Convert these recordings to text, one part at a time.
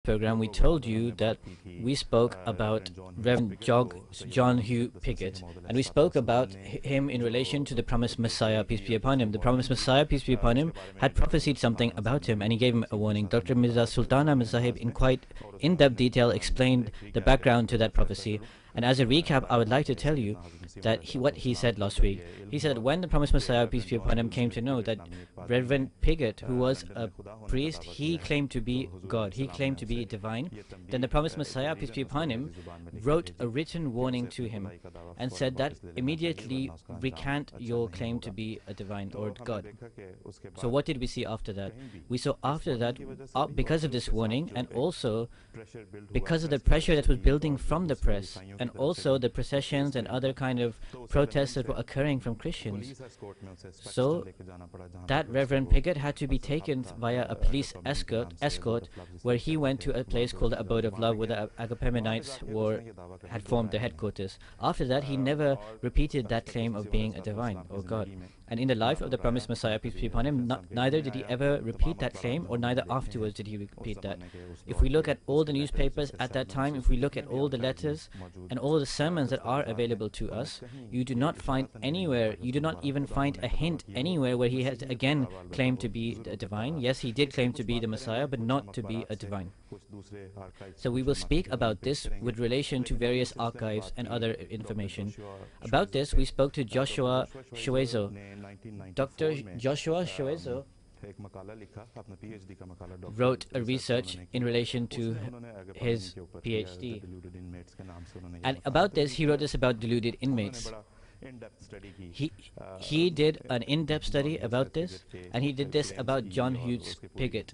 program, we told you that we spoke about Reverend John Hugh Piggot, and we spoke about him in relation to the promised Messiah, peace be upon him. The promised Messiah, peace be upon him, had prophesied something about him, and he gave him a warning. Dr. Mirza Sultan Ahmad Sahib, in quite in-depth detail, explained the background to that prophecy. And as a recap, I would like to tell you that what he said last week. He said when the promised Messiah, peace be upon him, came to know that Reverend Piggot, who was a priest, he claimed to be God, he claimed to be divine, then the promised Messiah, peace be upon him, wrote a written warning to him and said that immediately recant your claim to be a divine or God. So what did we see after that? We saw after that, because of this warning, and also because of the pressure that was building from the press, and also the processions and other kind of protests that were occurring from Christians. So that Reverend Piggot had to be taken via a police escort where he went to a place called the Abode of Love, where the Agapemonites had formed their headquarters. After that, he never repeated that claim of being a divine or God. And in the life of the promised Messiah, peace be upon him, neither did he ever repeat that claim, or neither afterwards did he repeat that. If we look at all the newspapers at that time, if we look at all the letters and all the sermons that are available to us, you do not find anywhere, you do not even find a hint anywhere where he has again claimed to be a divine. Yes, he did claim to be the Messiah, but not to be a divine. So we will speak about this with relation to various archives and other information. About this, we spoke to Joshua Shoezo. Dr. Joshua Shoezo wrote a research in relation to his PhD. And about this, he wrote this about deluded inmates. He did an in-depth study about this, and he did this about John Hughes Piggot.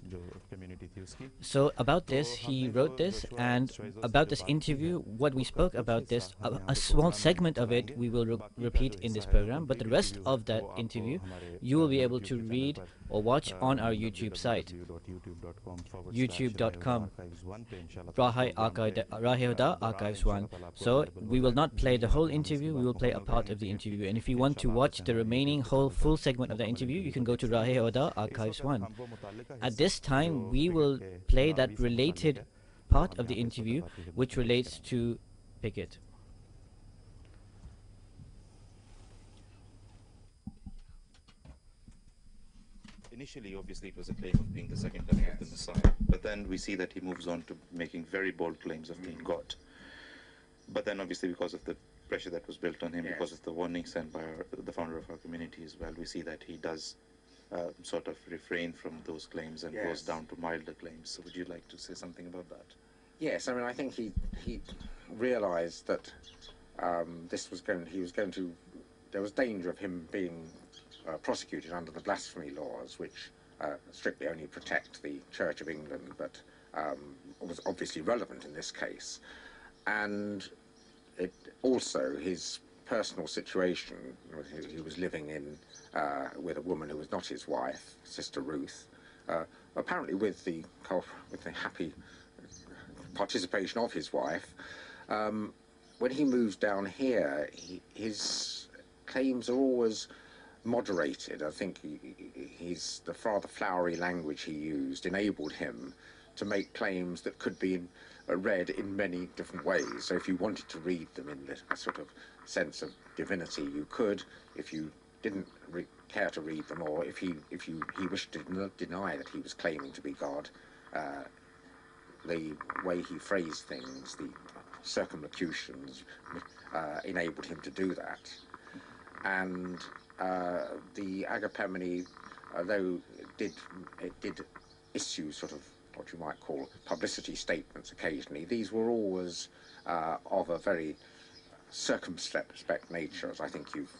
So about this, he wrote this, and about this interview, what we spoke about this, a small segment of it we will repeat in this program, but the rest of that interview you will be able to read or watch on our YouTube site, youtube.com, rah-e-huda Archives 1. So we will not play the whole interview, we will play a part of the interview, and if you want to watch the remaining full segment of the interview, you can go to rah-e-huda Archives 1. At this time, we will play that related part of the interview which relates to Piggot. Initially, obviously, it was a claim of being the second coming of the Messiah, but then we see that he moves on to making very bold claims of being God. But then, obviously, because of the pressure that was built on him, because of the warning sent by the founder of our community as well, we see that he does sort of refrain from those claims and goes down to milder claims. So would you like to say something about that? Yes, I mean, I think he realised that there was danger of him being prosecuted under the blasphemy laws, which strictly only protect the Church of England, but was obviously relevant in this case. And it also, his personal situation, he was living in with a woman who was not his wife, Sister Ruth, apparently with the happy participation of his wife. When he moves down here, his claims are always moderated. I think the rather flowery language he used enabled him to make claims that could be read in many different ways. So if you wanted to read them in the sort of sense of divinity, you could. If you didn't care to read them, or if he wished to deny that he was claiming to be God, the way he phrased things, the circumlocutions, enabled him to do that. And the Agapemone, though it did issue sort of what you might call publicity statements occasionally, these were always of a very circumspect nature, as I think you've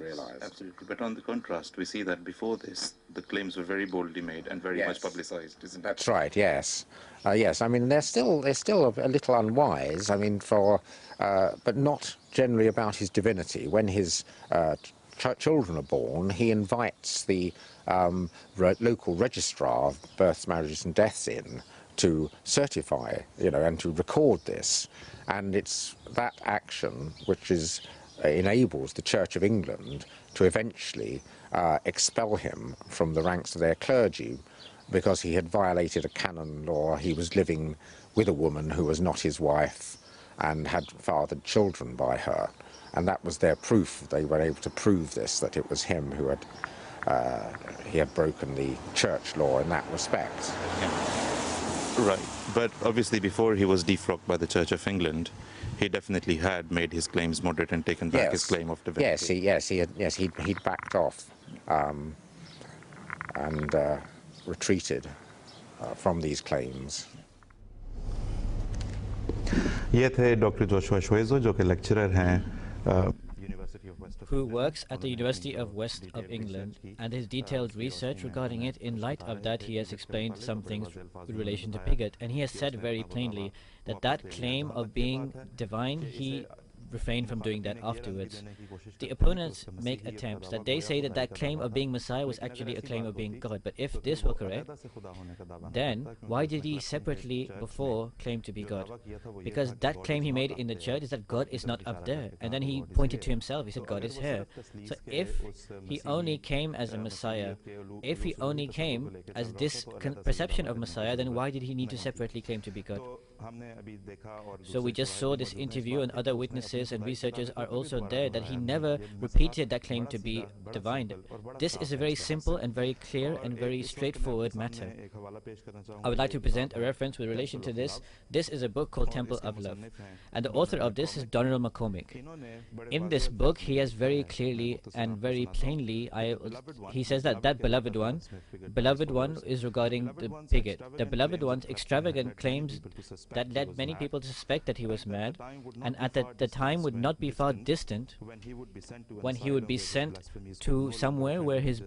realised. Absolutely. But on the contrast, we see that before this, the claims were very boldly made and very much publicised, isn't it? That's right. Yes. Yes. I mean, they're still a little unwise. I mean, but not generally about his divinity. When his children are born, he invites the local registrar of births, marriages and deaths in to certify, and to record this. And it's that action which enables the Church of England to eventually expel him from the ranks of their clergy, because he had violated a canon law. He was living with a woman who was not his wife and had fathered children by her. And that was their proof. They were able to prove this, that it was him who had, he had broken the church law in that respect. Yeah. Right. But obviously before he was defrocked by the Church of England, he definitely had made his claims moderate and taken back his claim of divinity. He'd backed off and retreated from these claims. ये थे doctor Joshua शोएजो जो कि lecturer हैं who works at the University of West of England, and his detailed research regarding it. In light of that, he has explained some things in relation to Piggot, and he has said very plainly that that claim of being divine, he refrain from doing that afterwards. The opponents make attempts that they say that that claim of being Messiah was actually a claim of being God. But if this were correct, then why did he separately before claim to be God? Because that claim he made in the church is that God is not up there. And then he pointed to himself, he said God is here. So if he only came as a Messiah, if he only came as this perception of Messiah, then why did he need to separately claim to be God? So we just saw this interview, and other witnesses and researchers are also there, that he never repeated that claim to be divine. This is a very simple and very clear and very straightforward matter. I would like to present a reference with relation to this. This is a book called Temple of Love, and the author of this is Donald McCormick. In this book, he has very clearly and very plainly, he says that that beloved one is regarding the Piggot. The beloved one's extravagant claims that led many people to suspect that he was mad, and at the time would not be far distant when he would be sent to somewhere where his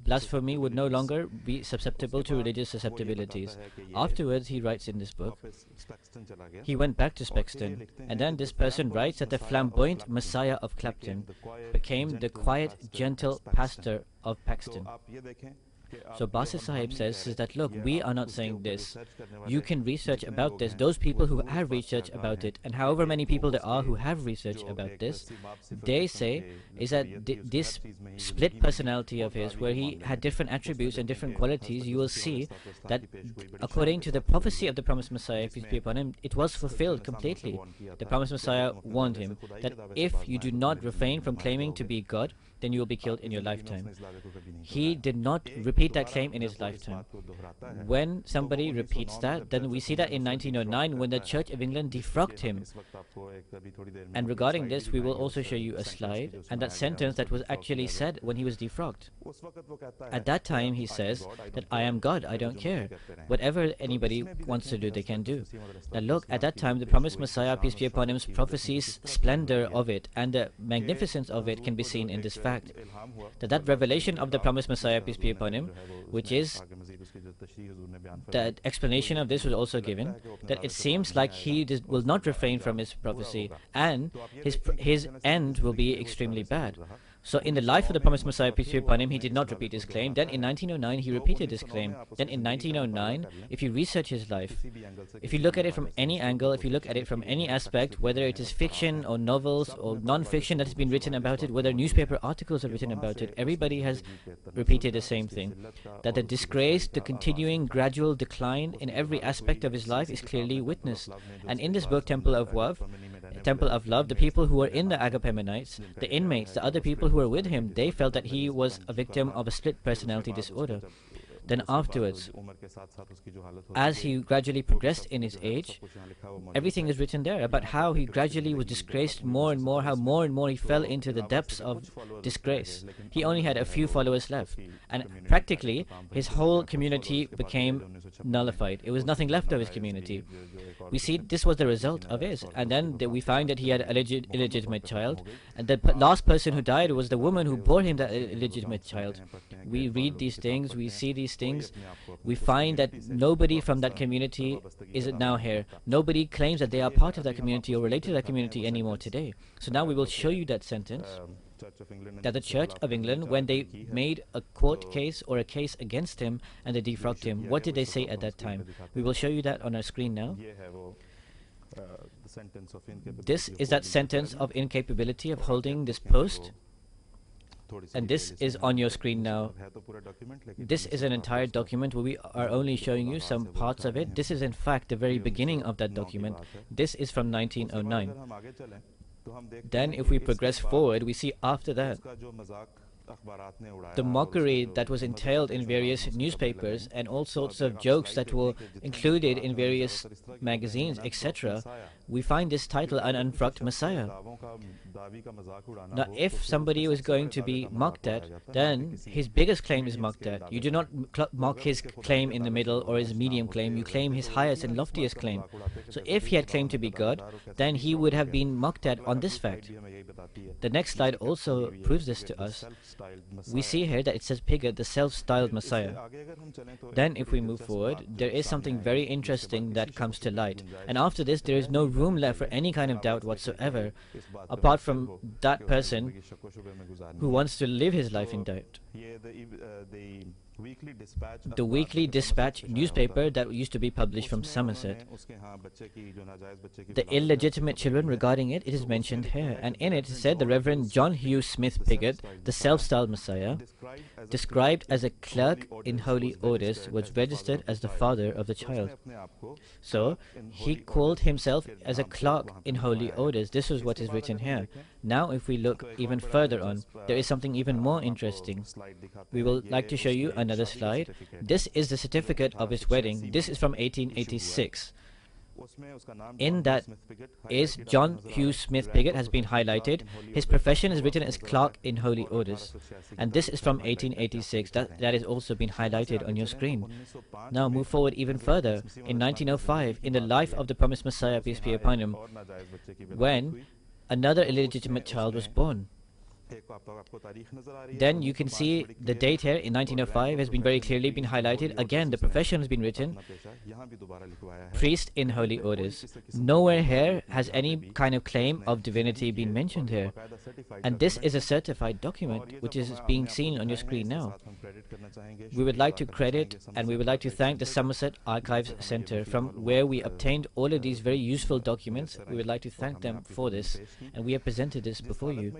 blasphemy would no longer be susceptible to religious susceptibilities. Afterwards, he writes in this book, he went back to Spexton, and then this person writes that the flamboyant Messiah of Clapton became the quiet, gentle pastor of Paxton. So Basit Sahib says that, look, we are not saying this. You can research about this. Those people who have researched about it, and however many people there are who have researched about this, they say is that this split personality of his, where he had different attributes and different qualities, you will see that according to the prophecy of the promised Messiah, peace be upon him, it was fulfilled completely. The promised Messiah warned him that if you do not refrain from claiming to be God, then you will be killed in your lifetime. He did not repeat that claim in his lifetime. When somebody repeats that, then we see that in 1909 when the Church of England defrocked him. And regarding this, we will also show you a slide, and that sentence that was actually said when he was defrocked. At that time, he says that I am God, I don't care. Whatever anybody wants to do, they can do. Now look, at that time, the promised Messiah, peace be upon him's prophecies, splendor of it, and the magnificence of it can be seen in this fact. That revelation of the promised Messiah, peace be upon him, which is, the explanation of this was also given, that it seems like he will not refrain from his prophecy, and his end will be extremely bad. So in the life of the promised Messiah, peace be upon him, he did not repeat his claim. Then in 1909, he repeated his claim. Then in 1909, if you research his life, if you look at it from any angle, if you look at it from any aspect, whether it is fiction or novels or non-fiction that has been written about it, whether newspaper articles are written about it, everybody has repeated the same thing. That the disgrace, the continuing gradual decline in every aspect of his life is clearly witnessed. And in this book, Temple of Love, the people who were in the Agapemonites, the inmates, the other people who were with him, they felt that he was a victim of a split personality disorder. Then afterwards, as he gradually progressed in his age, everything is written there about how he gradually was disgraced more and more, how more and more he fell into the depths of disgrace. He only had a few followers left, and practically his whole community became nullified. It was nothing left of his community. We see this was the result of his, and then we find that he had an illegitimate child, and the last person who died was the woman who bore him that illegitimate child. We read these things, we see these things, we find that nobody from that community is now here. Nobody claims that they are part of that community or related to that community anymore today. So now we will show you that sentence, that the Church of England, when they made a court case or a case against him and they defrocked him, what did they say at that time? We will show you that on our screen now. This is that sentence of incapability of holding this post. And this is on your screen now. This is an entire document where we are only showing you some parts of it. This is in fact the very beginning of that document. This is from 1909. Then if we progress forward, we see after that the mockery that was entailed in various newspapers and all sorts of jokes that were included in various magazines, etc. We find this title, An Unfruct Messiah. Now, if somebody was going to be mocked at, then his biggest claim is mocked at. You do not mock his claim in the middle or his medium claim, you claim his highest and loftiest claim. So if he had claimed to be God, then he would have been mocked at on this fact. The next slide also proves this to us. We see here that it says Piggot, the self-styled Messiah. Then if we move forward, there is something very interesting that comes to light. And after this, there is no room left for any kind of doubt whatsoever, apart from that person who wants to live his life in doubt. The Weekly Dispatch newspaper that used to be published from Somerset. The illegitimate children regarding it is mentioned here, and in it said the Reverend John Hugh Smith Piggot, the self-styled Messiah, described as a clerk in holy orders, was registered as the father of the child. So he called himself as a clerk in holy orders. This is what is written here. Now if we look even further on, there is something even more interesting. We will like to show you another slide. This is the certificate of his wedding. This is from 1886. In that is John Hugh Smith Piggot has been highlighted. His profession is written as clerk in holy orders, and this is from 1886. That is also been highlighted on your screen. Now move forward even further. In 1905, in the life of the promised Messiah, peace be upon him, when another illegitimate child was born. Then you can see the date here in 1905 has been very clearly been highlighted. Again, the profession has been written, priest in holy orders. Nowhere here has any kind of claim of divinity been mentioned here. And this is a certified document which is being seen on your screen now. We would like to credit and we would like to thank the Somerset Archives Center, from where we obtained all of these very useful documents. We would like to thank them for this, and we have presented this before you.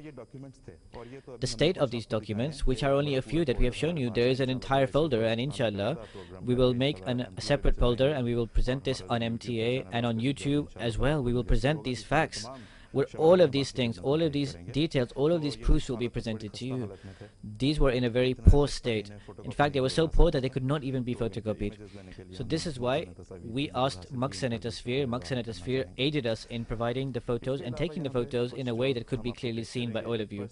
The state of these documents, which are only a few that we have shown you, there is an entire folder, and inshallah we will make a separate folder and we will present this on MTA and on YouTube as well. We will present these facts where all of these things, all of these details, all of these proofs will be presented to you. These were in a very poor state. In fact, they were so poor that they could not even be photocopied. So this is why we asked Maqsan Tasveer. Maqsan Tasveer aided us in providing the photos and taking the photos in a way that could be clearly seen by all of you.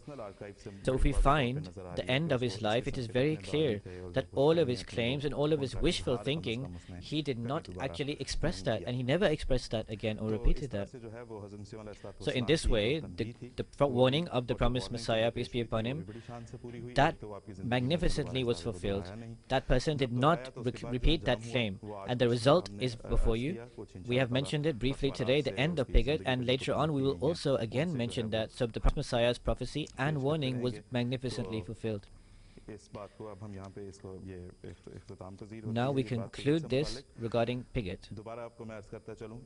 So if we find the end of his life, it is very clear that all of his claims and all of his wishful thinking, he did not actually express that, and he never expressed that again or repeated that. So in this way, the warning of the promised Messiah, peace be upon him, that magnificently was fulfilled. That person did not repeat that claim, and the result is before you. We have mentioned it briefly today, the end of Piggot, and later on we will also again mention that. So the promised Messiah's prophecy and warning was magnificently fulfilled. Now we conclude this regarding Piggot.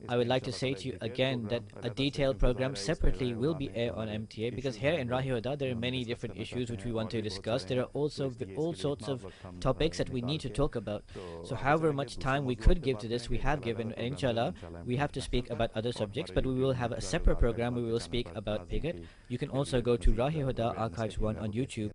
I would like to say to you again that a detailed program separately will be aired on MTA, because here in rah-e-huda there are many different issues which we want to discuss. There are also all sorts of topics that we need to talk about. So however much time we could give to this, we have given, and inshallah we have to speak about other subjects, but we will have a separate program where we will speak about Piggot. You can also go to rah-e-huda Archives 1 on YouTube.